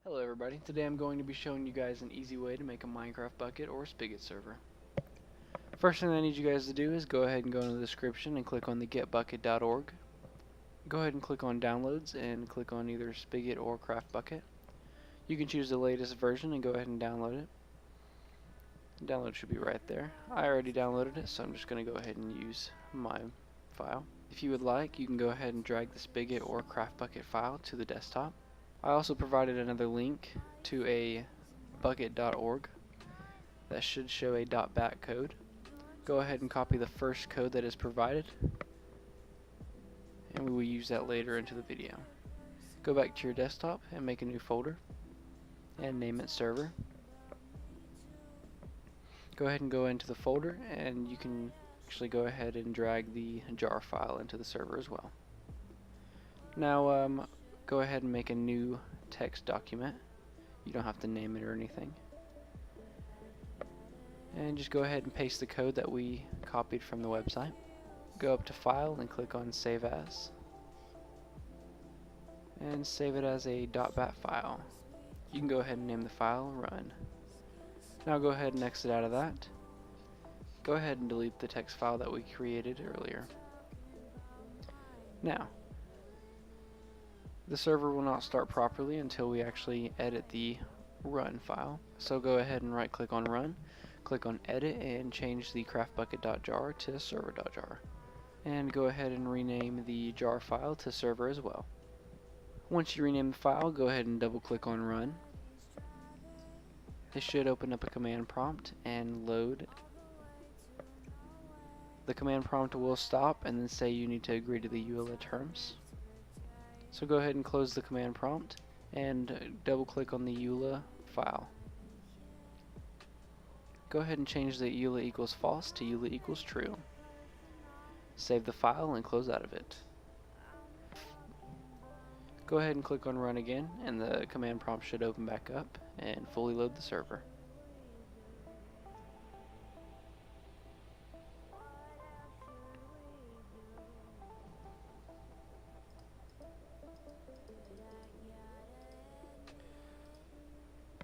Hello everybody, today I'm going to be showing you guys an easy way to make a Minecraft Bukkit or Spigot server. First thing I need you guys to do is go ahead and go into the description and click on the getbukkit.org. Go ahead and click on downloads and click on either Spigot or Craft Bukkit. You can choose the latest version and go ahead and download it. Download should be right there. I already downloaded it, so I'm just going to go ahead and use my file. If you would like, you can go ahead and drag the Spigot or Craft Bukkit file to the desktop. I also provided another link to a bukkit.org that should show a .bat code. Go ahead and copy the first code that is provided, and we will use that later into the video. Go back to your desktop and make a new folder and name it server. Go ahead and go into the folder, and you can actually go ahead and drag the jar file into the server as well. Now go ahead and make a new text document. You don't have to name it or anything. And just go ahead and paste the code that we copied from the website. Go up to File and click on Save As. And save it as a .bat file. You can go ahead and name the file Run. Now go ahead and exit out of that. Go ahead and delete the text file that we created earlier. Now, the server will not start properly until we actually edit the run file. So go ahead and right click on run, click on edit, and change the craftbukkit.jar to server.jar. And go ahead and rename the jar file to server as well. Once you rename the file, go ahead and double click on run. This should open up a command prompt and load. The command prompt will stop and then say you need to agree to the EULA terms. So go ahead and close the command prompt and double click on the EULA file. Go ahead and change the EULA equals false to EULA equals true. Save the file and close out of it. Go ahead and click on run again, and the command prompt should open back up and fully load the server.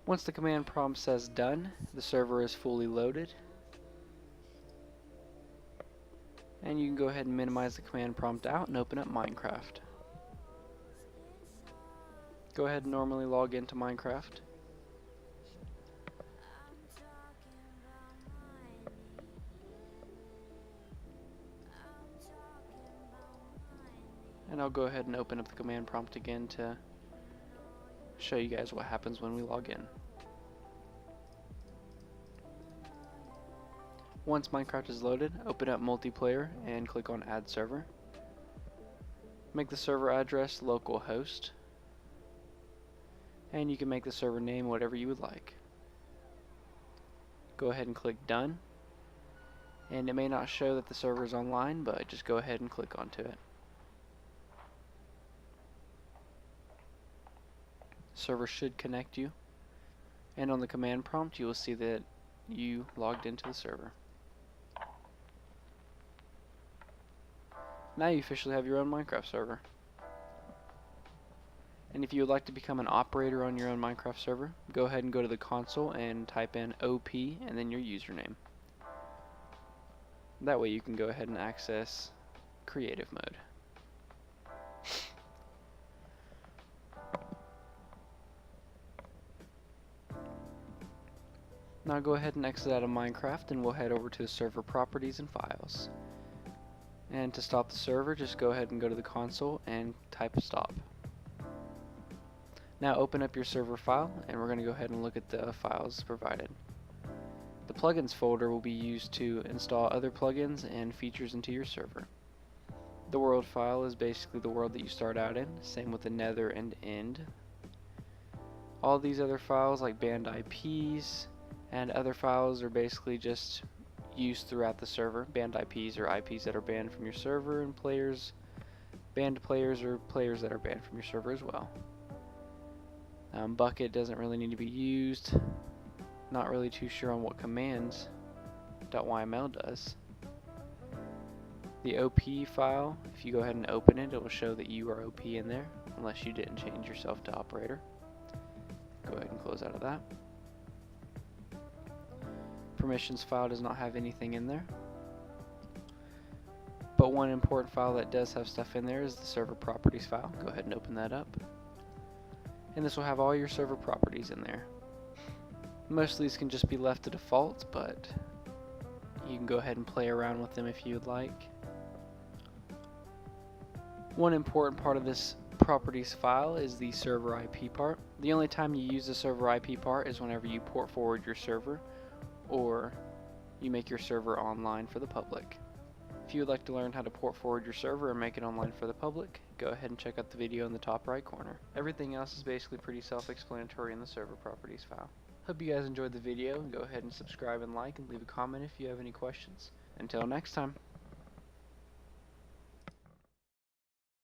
Once the command prompt says done, the server is fully loaded. And you can go ahead and minimize the command prompt out and open up Minecraft. Go ahead and normally log into Minecraft. And I'll go ahead and open up the command prompt again to show you guys what happens when we log in. Once Minecraft is loaded, open up multiplayer and click on add server. Make the server address localhost, and you can make the server name whatever you would like. Go ahead and click done, and it may not show that the server is online, but just go ahead and click onto it. Server should connect you, and on the command prompt you will see that you logged into the server. Now you officially have your own Minecraft server. And if you would like to become an operator on your own Minecraft server, go ahead and go to the console and type in OP and then your username. That way you can go ahead and access creative mode. Now go ahead and exit out of Minecraft, and we'll head over to the server properties and files. And to stop the server, just go ahead and go to the console and type stop. Now open up your server file, and we're going to go ahead and look at the files provided. The plugins folder will be used to install other plugins and features into your server. The world file is basically the world that you start out in, same with the nether and end. All these other files like banned IPs and other files are basically just used throughout the server. Banned IPs are IPs that are banned from your server, and banned players are players that are banned from your server as well. Bukkit doesn't really need to be used. Not really too sure on what commands .yml does. The OP file, if you go ahead and open it, it will show that you are OP in there, unless you didn't change yourself to operator. close out of that. Permissions file does not have anything in there. But one important file that does have stuff in there is the server properties file. Go ahead and open that up. And this will have all your server properties in there. Most of these can just be left to default, but you can go ahead and play around with them if you would like. One important part of this properties file is the server IP part. The only time you use the server IP part is whenever you port forward your server or you make your server online for the public. If you would like to learn how to port forward your server and make it online for the public, go ahead and check out the video in the top right corner. Everything else is basically pretty self-explanatory in the server properties file. Hope you guys enjoyed the video, and go ahead and subscribe and like and leave a comment if you have any questions. Until next time.